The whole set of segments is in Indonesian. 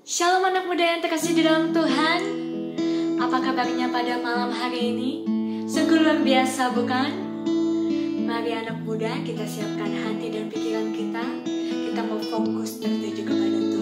Shalom anak muda yang terkasih di dalam Tuhan. Apa kabarnya pada malam hari ini? Sungguh luar biasa bukan? Mari anak muda kita siapkan hati dan pikiran kita. Kita mau fokus tertuju kepada Tuhan.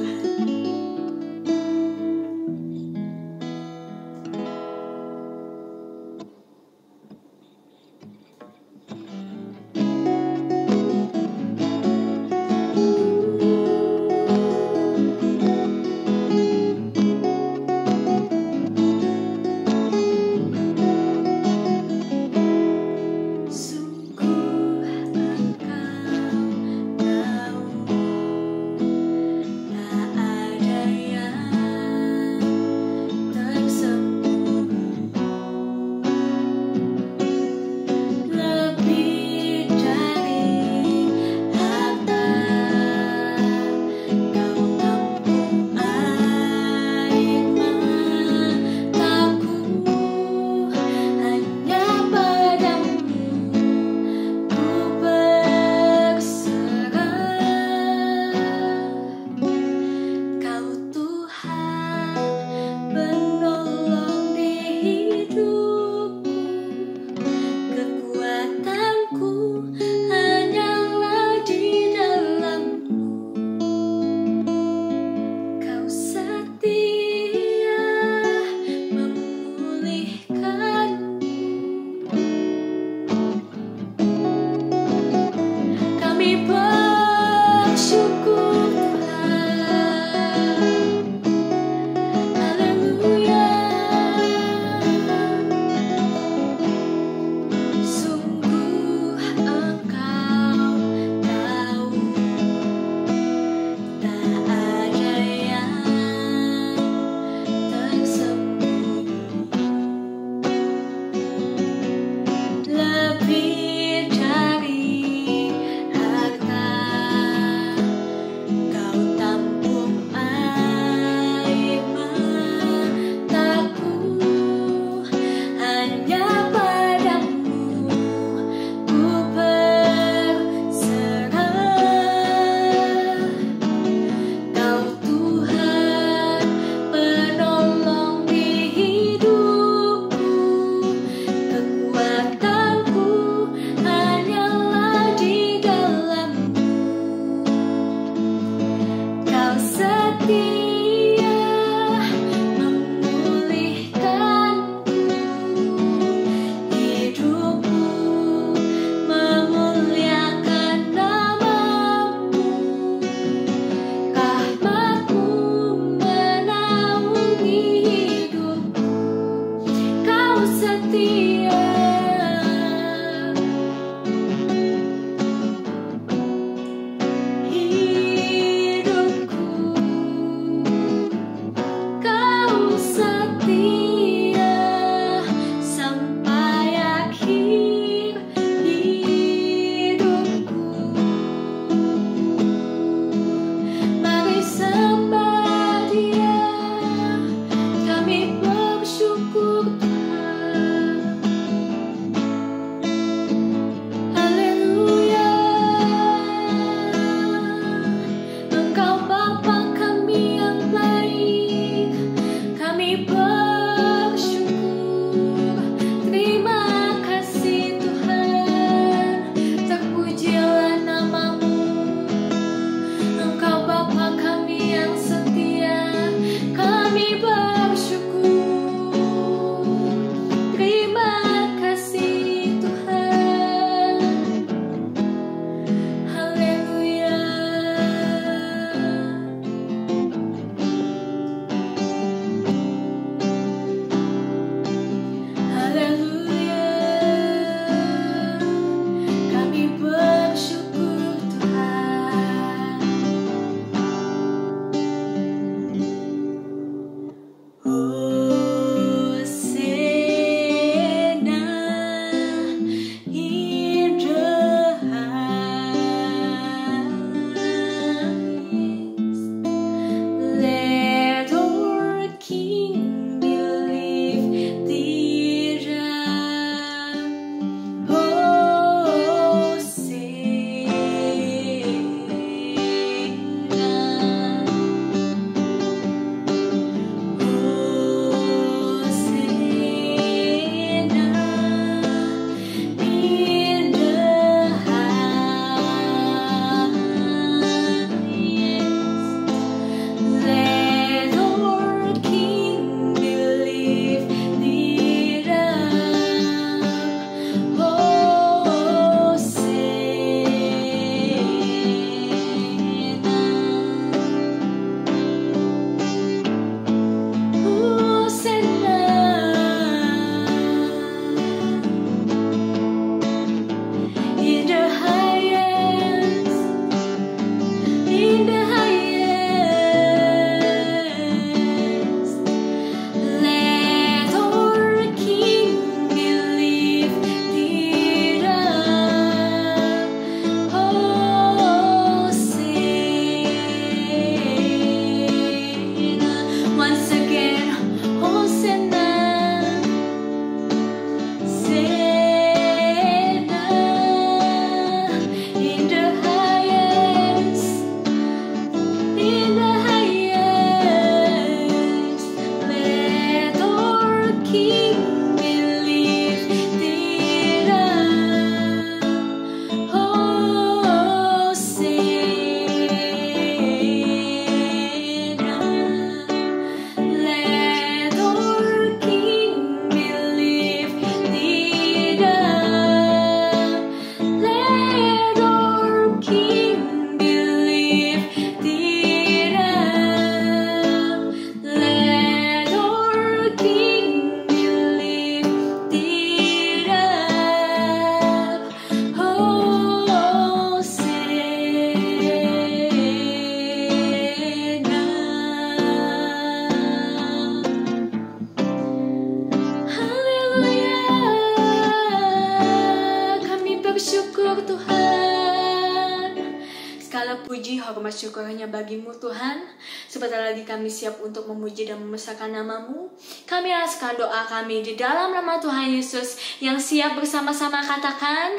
segala puji, hormat, syukur hanya bagimu Tuhan. Sebentar lagi kami siap untuk memuji dan membesarkan nama-Mu. Kami alaskan doa kami di dalam nama Tuhan Yesus yang siap bersama-sama katakan,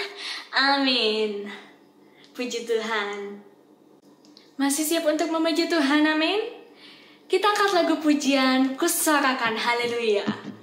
amin. Puji Tuhan. Masih siap untuk memuji Tuhan, amin? Kita angkat lagu pujian, kusorakan haleluya.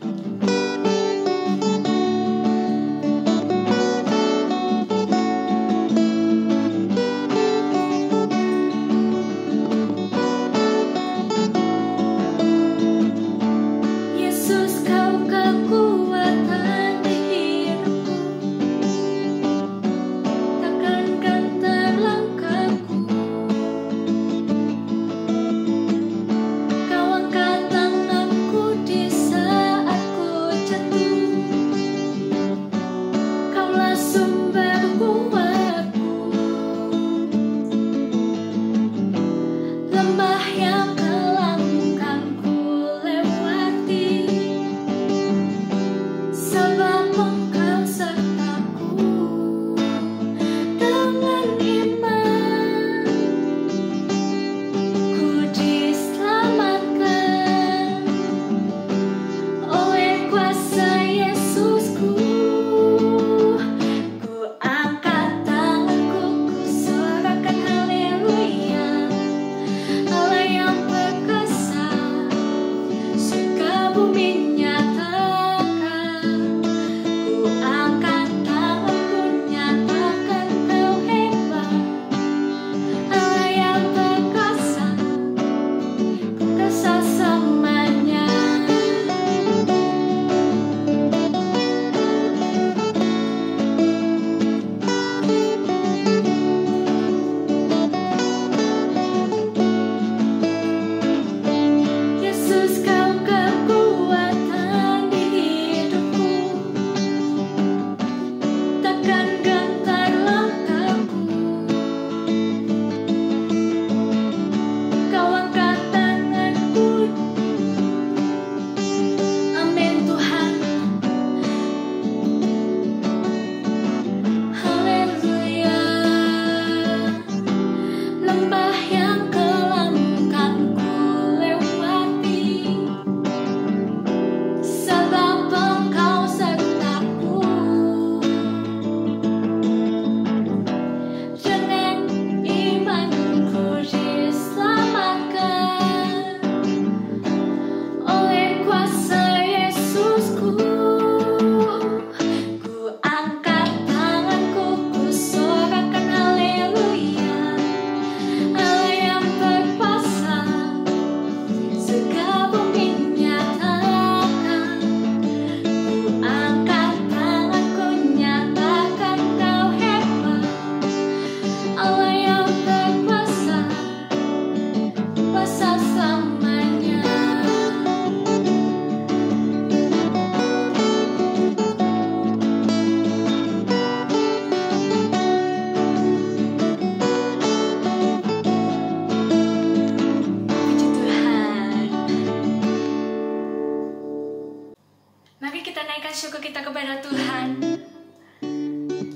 Syukur kita kepada Tuhan.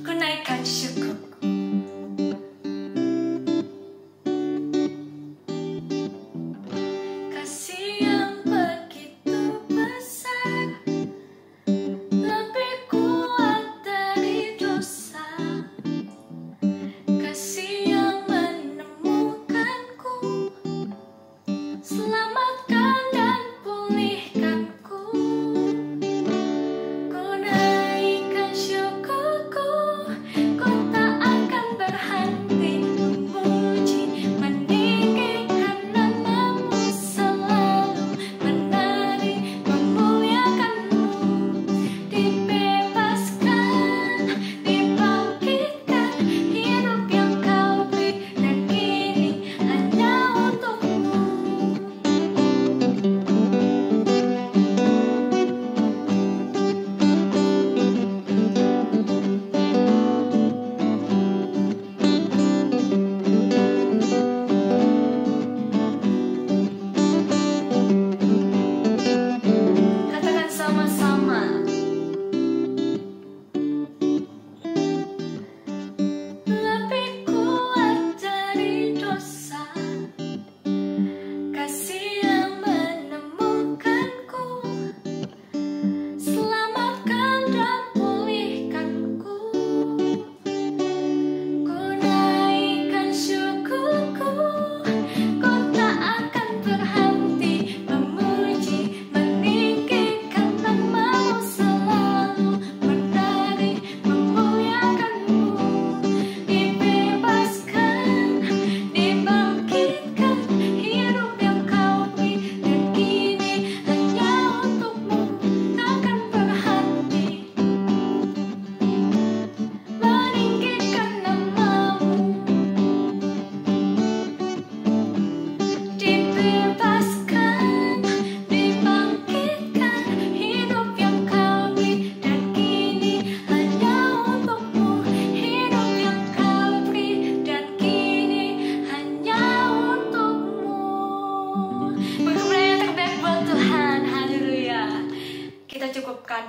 Ku naikkan syukurku. Kasih yang begitu besar, lebih kuat dari dosa. Kasih yang menemukanku, selamatkan dan pulihkanku. Ku naikkan syukur.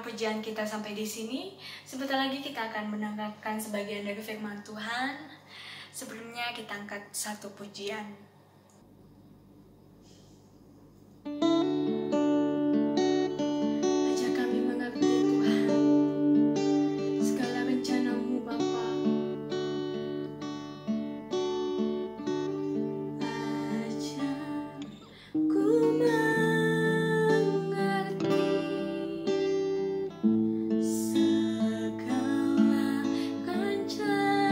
pujian kita sampai di sini. Sebentar lagi kita akan mendengarkan sebagian dari firman Tuhan. Sebelumnya kita angkat satu pujian. Ajak kami mengerti Tuhan, segala rencana-Mu Bapa. Ajak ku mengerti segala rencana-Mu.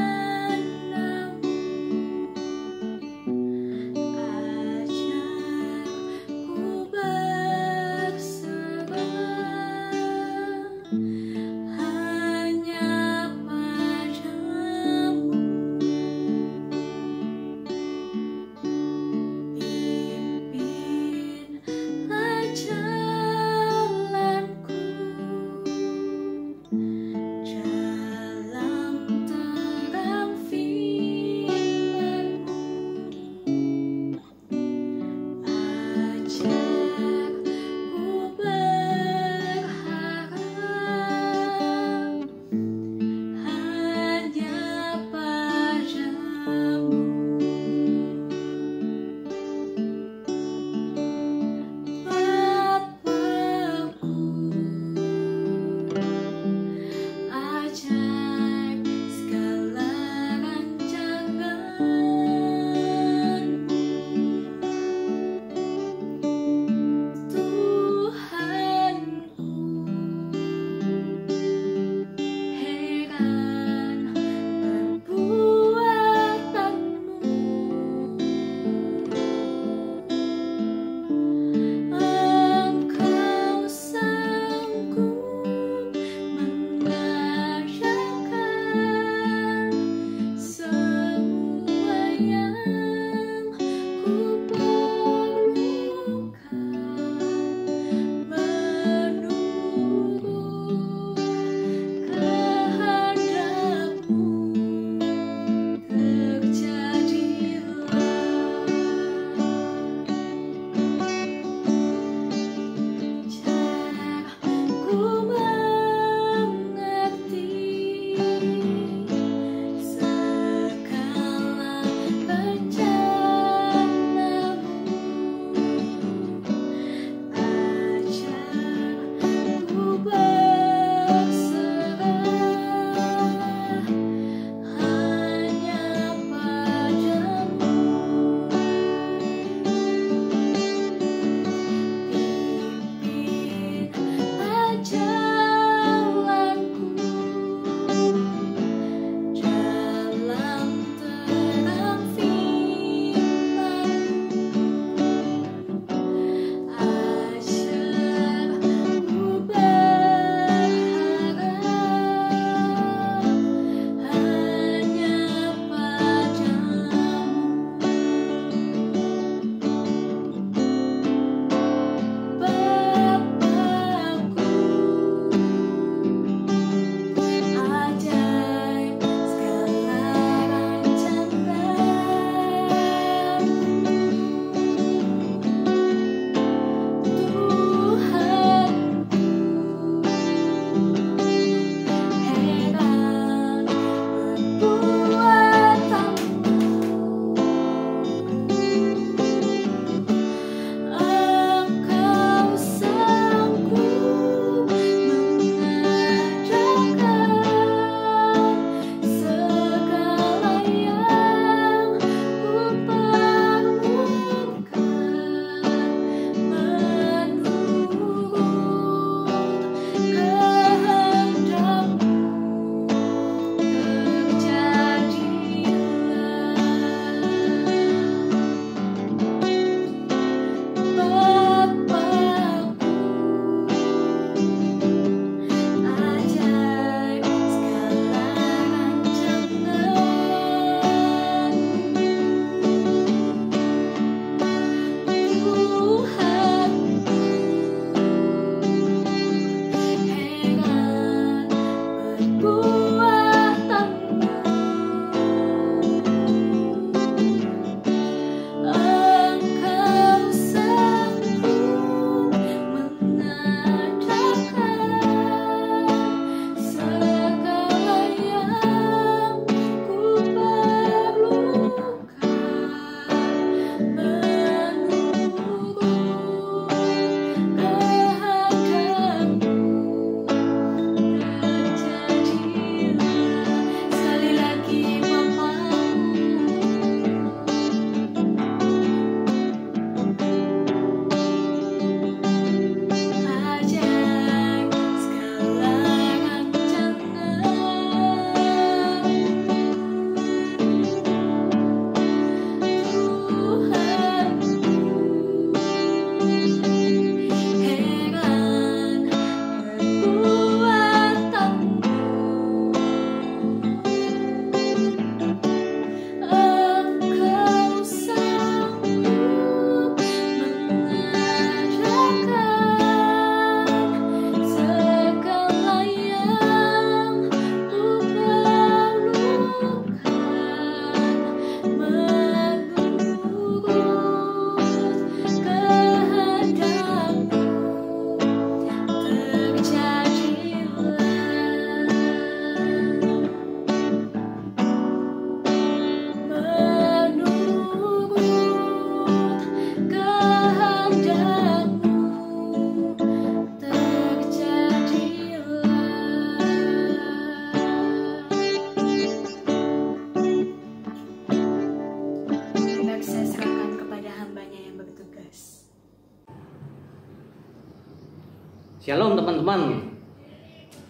Shalom teman-teman,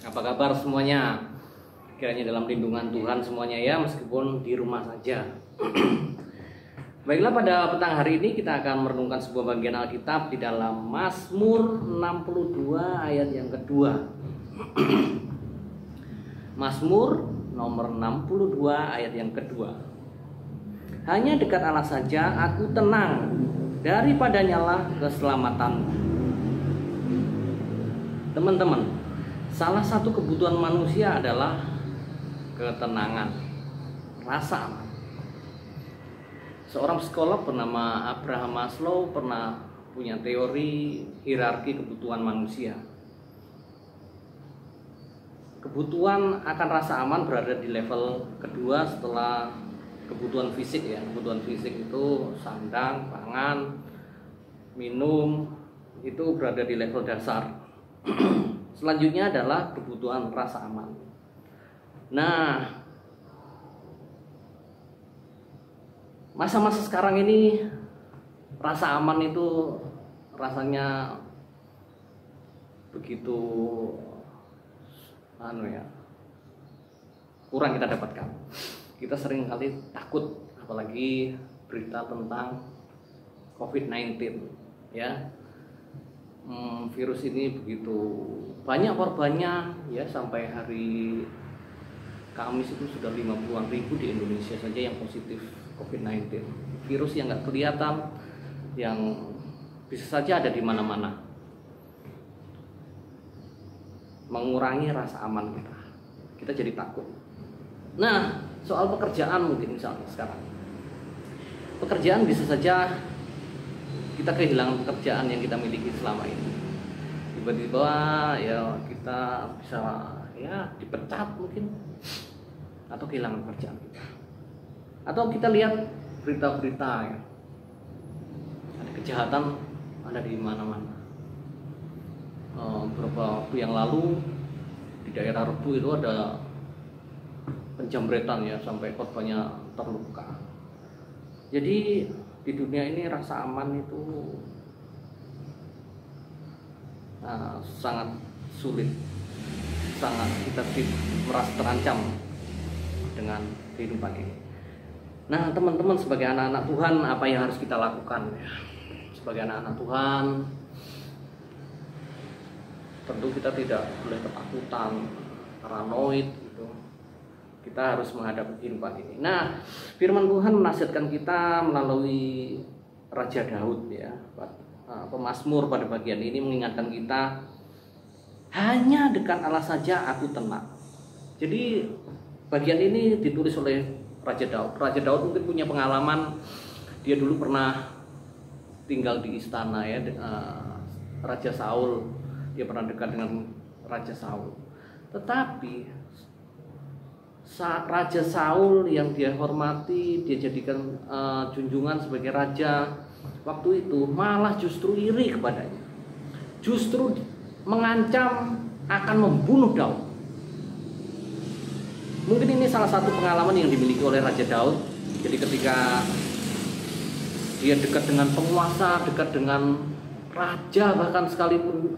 apa kabar semuanya? Kiranya dalam lindungan Tuhan semuanya ya, meskipun di rumah saja. Baiklah, pada petang hari ini kita akan merenungkan sebuah bagian Alkitab di dalam Mazmur 62 ayat yang kedua. Mazmur nomor 62 ayat yang kedua. Hanya dekat Allah saja aku tenang, daripadanya lah keselamatanku. Teman-teman, salah satu kebutuhan manusia adalah ketenangan, rasa aman. Seorang psikolog bernama Abraham Maslow pernah punya teori hierarki kebutuhan manusia. Kebutuhan akan rasa aman berada di level kedua setelah kebutuhan fisik ya. Kebutuhan fisik itu sandang, pangan, minum, itu berada di level dasar. Selanjutnya adalah kebutuhan rasa aman. Nah, masa-masa sekarang ini rasa aman itu rasanya begitu kurang kita dapatkan. Kita sering kali takut, apalagi berita tentang COVID-19 ya. Virus ini begitu banyak korbannya ya, sampai hari Kamis itu sudah 50-an ribu di Indonesia saja yang positif COVID-19. Virus yang nggak kelihatan, yang bisa saja ada di mana-mana, mengurangi rasa aman kita. Kita jadi takut. Nah, soal pekerjaan mungkin misalnya sekarang, pekerjaan bisa saja kita kehilangan pekerjaan yang kita miliki selama ini. Tiba-tiba ya kita bisa ya dipecat mungkin, atau kehilangan pekerjaan kita. Atau kita lihat berita-berita ya, ada kejahatan ada di mana-mana. Beberapa waktu yang lalu di daerah Rebu itu ada penjambretan ya, sampai korbannya terluka. Jadi di dunia ini rasa aman itu sangat sulit, sangat kita merasa terancam dengan kehidupan ini. Nah teman-teman, sebagai anak-anak Tuhan, apa yang harus kita lakukan ya? Sebagai anak-anak Tuhan, tentu kita tidak boleh ketakutan, paranoid gitu. Kita harus menghadapi kehidupan ini. Nah, firman Tuhan menasihatkan kita melalui Raja Daud ya. Pemazmur pada bagian ini mengingatkan kita, hanya dekat Allah saja aku tenang. Jadi bagian ini ditulis oleh Raja Daud. Raja Daud mungkin punya pengalaman, dia dulu pernah tinggal di istana ya, Raja Saul. Dia pernah dekat dengan Raja Saul. Tetapi saat Raja Saul yang dia hormati, dia jadikan junjungan sebagai raja, waktu itu malah justru iri kepadanya, justru mengancam akan membunuh Daud. Mungkin ini salah satu pengalaman yang dimiliki oleh Raja Daud. Jadi ketika dia dekat dengan penguasa, dekat dengan raja bahkan sekalipun,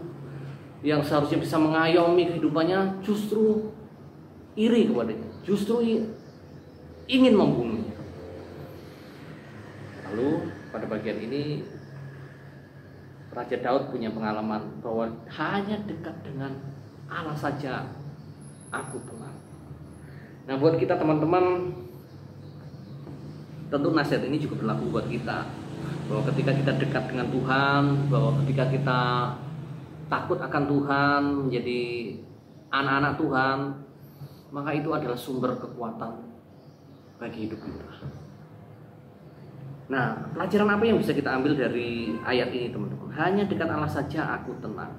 yang seharusnya bisa mengayomi kehidupannya, justru iri kepadanya, justru ingin membunuhnya. Lalu pada bagian ini Raja Daud punya pengalaman bahwa hanya dekat dengan Allah saja aku tenang. Nah buat kita teman-teman, tentu nasihat ini juga berlaku buat kita, bahwa ketika kita dekat dengan Tuhan, bahwa ketika kita takut akan Tuhan, menjadi anak-anak Tuhan, maka itu adalah sumber kekuatan bagi hidup kita. Nah, pelajaran apa yang bisa kita ambil dari ayat ini teman-teman? Hanya dekat Allah saja aku tenang.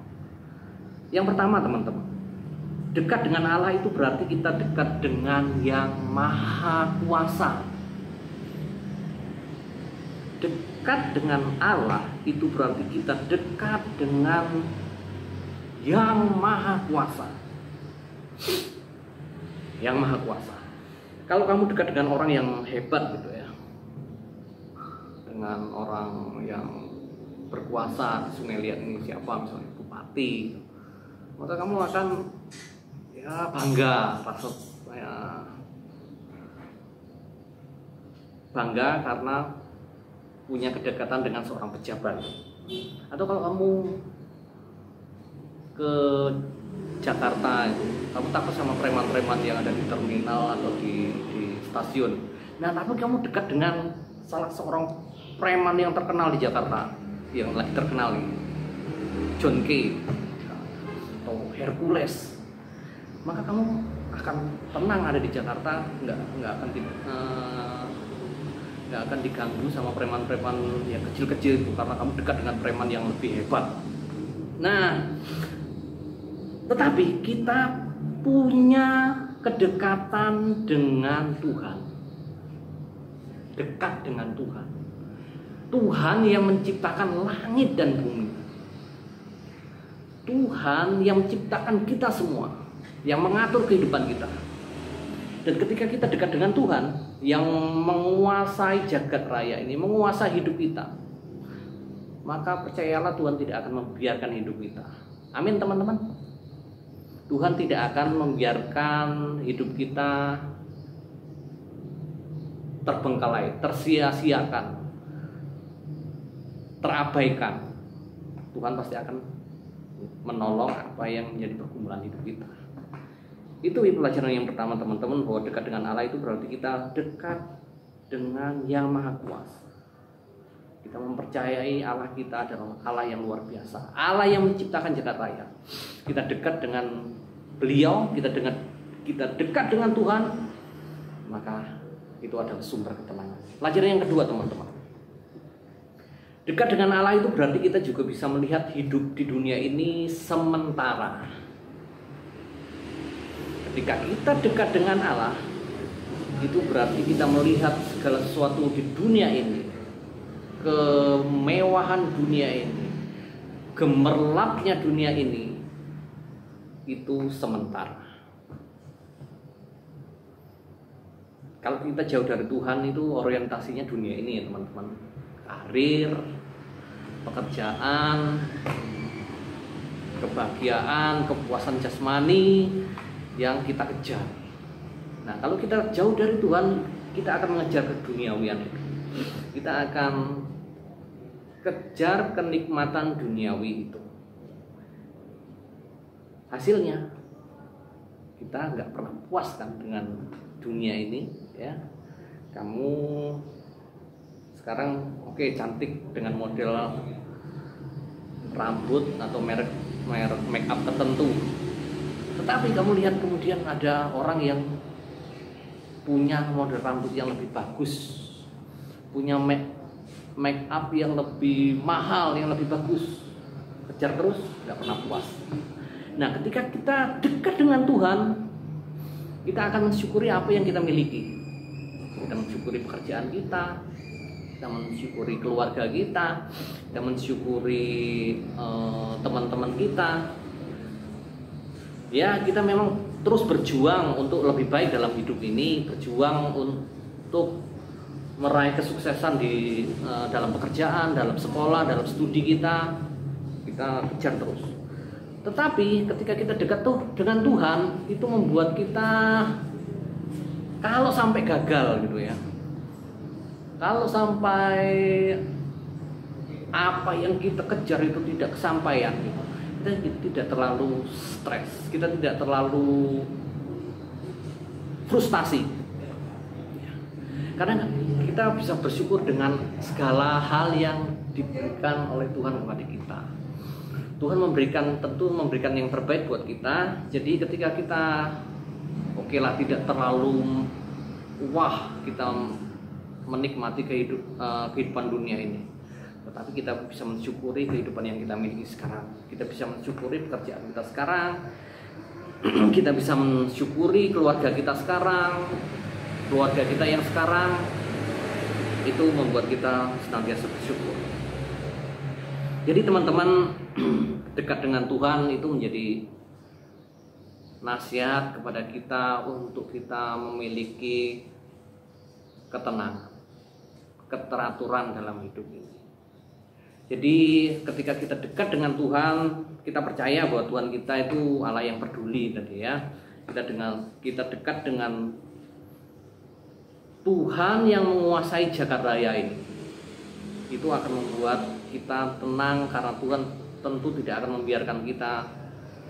Yang pertama teman-teman, dekat dengan Allah itu berarti kita dekat dengan yang maha kuasa. Dekat dengan Allah itu berarti kita dekat dengan yang maha kuasa. Yang maha kuasa. Kalau kamu dekat dengan orang yang hebat gitu ya, dengan orang yang berkuasa, Sungai lihat ini siapa, misalnya bupati, maka kamu akan ya bangga, rasa ya, bangga karena punya kedekatan dengan seorang pejabat. Atau kalau kamu ke Jakarta itu, kamu takut sama preman-preman yang ada di terminal atau di stasiun. Nah, tapi kamu dekat dengan salah seorang preman yang terkenal di Jakarta, yang lagi terkenal nih, John Kay atau Hercules, maka kamu akan tenang ada di Jakarta, nggak akan diganggu sama preman-preman yang kecil-kecil itu, karena kamu dekat dengan preman yang lebih hebat. Nah, tetapi kita punya kedekatan dengan Tuhan, dekat dengan Tuhan. Tuhan yang menciptakan langit dan bumi, Tuhan yang menciptakan kita semua, yang mengatur kehidupan kita. Dan ketika kita dekat dengan Tuhan yang menguasai jagat raya ini, menguasai hidup kita, maka percayalah Tuhan tidak akan membiarkan hidup kita. Amin teman-teman. Tuhan tidak akan membiarkan hidup kita terbengkalai, tersia-siakan, terabaikan. Tuhan pasti akan menolong apa yang menjadi pergumulan hidup kita. Itu pelajaran yang pertama teman-teman, bahwa dekat dengan Allah itu berarti kita dekat dengan Yang Maha Kuasa. Kita mempercayai Allah kita adalah Allah yang luar biasa, Allah yang menciptakan jagat raya. Kita dekat dengan Beliau, kita dekat dengan Tuhan, maka itu adalah sumber ketenangan. Pelajaran yang kedua teman-teman, dekat dengan Allah itu berarti kita juga bisa melihat hidup di dunia ini sementara. Ketika kita dekat dengan Allah, itu berarti kita melihat segala sesuatu di dunia ini, kemewahan dunia ini, gemerlapnya dunia ini, itu sementara. Kalau kita jauh dari Tuhan, itu orientasinya dunia ini ya teman-teman. Karir, pekerjaan, kebahagiaan, kepuasan jasmani yang kita kejar. Nah, kalau kita jauh dari Tuhan, kita akan mengejar keduniawian itu. Kita akan kejar kenikmatan duniawi itu. Hasilnya kita nggak pernah puas kan dengan dunia ini, ya. Kamu sekarang oke, cantik dengan model rambut atau merek make up tertentu. Tetapi kamu lihat kemudian ada orang yang punya model rambut yang lebih bagus, punya make up yang lebih mahal, yang lebih bagus, kejar terus, nggak pernah puas. Nah, ketika kita dekat dengan Tuhan, kita akan mensyukuri apa yang kita miliki. Kita mensyukuri pekerjaan kita mensyukuri keluarga kita mensyukuri teman-teman kita. Ya, kita memang terus berjuang untuk lebih baik dalam hidup ini, berjuang untuk meraih kesuksesan di dalam pekerjaan, dalam sekolah, dalam studi kita kejar terus. Tetapi ketika kita dekat dengan Tuhan, itu membuat kita kalau sampai gagal gitu ya, kalau sampai apa yang kita kejar itu tidak kesampaian gitu, kita tidak terlalu stres, kita tidak terlalu frustasi, karena kita bisa bersyukur dengan segala hal yang diberikan oleh Tuhan kepada kita. Tuhan tentu memberikan yang terbaik buat kita. Jadi ketika kita okelah tidak terlalu wah kita menikmati kehidupan dunia ini, tetapi kita bisa mensyukuri kehidupan yang kita miliki sekarang. Kita bisa mensyukuri pekerjaan kita sekarang, kita bisa mensyukuri keluarga kita sekarang, keluarga kita yang sekarang. Itu membuat kita senantiasa bersyukur. Jadi teman-teman, dekat dengan Tuhan itu menjadi nasihat kepada kita untuk kita memiliki ketenangan, keteraturan dalam hidup ini. Jadi ketika kita dekat dengan Tuhan, kita percaya bahwa Tuhan kita itu Allah yang peduli tadi ya. Kita dekat dengan Tuhan yang menguasai jagat raya ini. Itu akan membuat kita tenang karena Tuhan tentu tidak akan membiarkan kita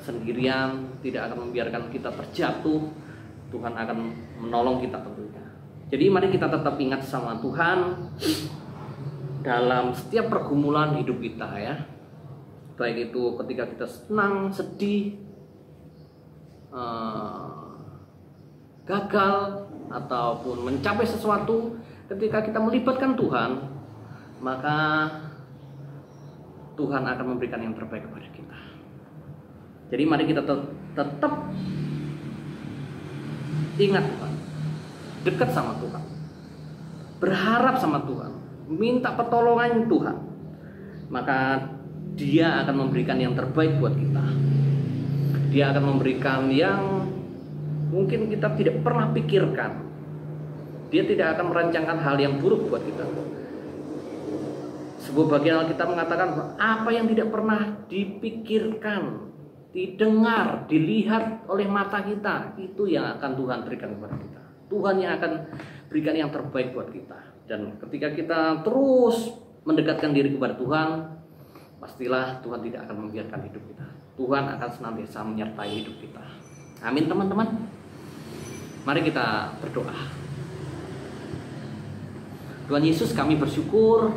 sendirian, tidak akan membiarkan kita terjatuh. Tuhan akan menolong kita tentunya. Jadi mari kita tetap ingat sama Tuhan dalam setiap pergumulan hidup kita ya. Baik itu ketika kita senang, sedih, gagal ataupun mencapai sesuatu, ketika kita melibatkan Tuhan, maka Tuhan akan memberikan yang terbaik kepada kita. Jadi mari kita tetap ingat Tuhan, dekat sama Tuhan, berharap sama Tuhan, minta pertolongan Tuhan, maka Dia akan memberikan yang terbaik buat kita. Dia akan memberikan yang mungkin kita tidak pernah pikirkan. Dia tidak akan merancangkan hal yang buruk buat kita. Sebuah bagian Alkitab mengatakan apa yang tidak pernah dipikirkan, didengar, dilihat oleh mata kita, itu yang akan Tuhan berikan kepada kita. Tuhan yang akan berikan yang terbaik buat kita. Dan ketika kita terus mendekatkan diri kepada Tuhan, pastilah Tuhan tidak akan membiarkan hidup kita. Tuhan akan senantiasa menyertai hidup kita. Amin teman-teman. Mari kita berdoa. Tuhan Yesus, kami bersyukur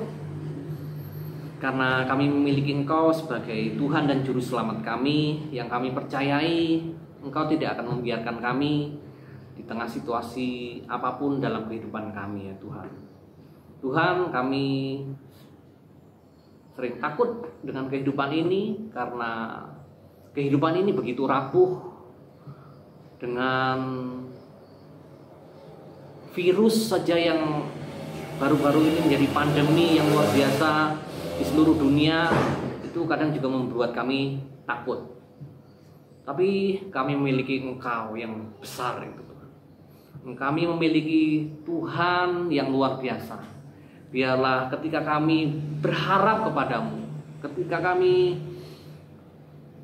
karena kami memiliki Engkau sebagai Tuhan dan Juru Selamat kami, yang kami percayai Engkau tidak akan membiarkan kami di tengah situasi apapun dalam kehidupan kami ya Tuhan. Tuhan, kami sering takut dengan kehidupan ini karena kehidupan ini begitu rapuh dengan virus saja yang baru-baru ini menjadi pandemi yang luar biasa di seluruh dunia. Itu kadang juga membuat kami takut. Tapi kami memiliki Engkau yang besar itu Tuhan. Kami memiliki Tuhan yang luar biasa. Biarlah ketika kami berharap kepadamu, ketika kami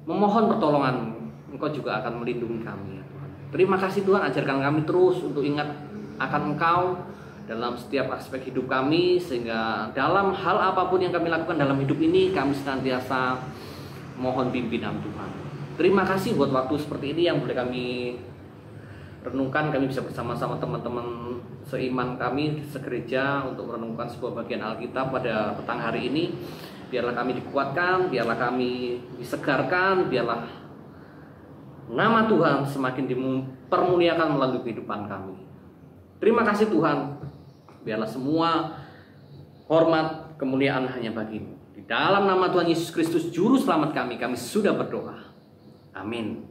memohon pertolongan-Mu, Engkau juga akan melindungi kami ya Tuhan. Terima kasih Tuhan, ajarkan kami terus untuk ingat akan Engkau dalam setiap aspek hidup kami, sehingga dalam hal apapun yang kami lakukan dalam hidup ini, kami senantiasa mohon pimpinan Tuhan. Terima kasih buat waktu seperti ini yang boleh kami renungkan. Kami bisa bersama-sama teman-teman seiman kami segereja untuk merenungkan sebuah bagian Alkitab pada petang hari ini. Biarlah kami dikuatkan, biarlah kami disegarkan, biarlah nama Tuhan semakin dipermuliakan melalui kehidupan kami. Terima kasih Tuhan. Biarlah semua hormat, kemuliaan hanya bagi-Mu. Di dalam nama Tuhan Yesus Kristus Juru Selamat kami sudah berdoa. Amin.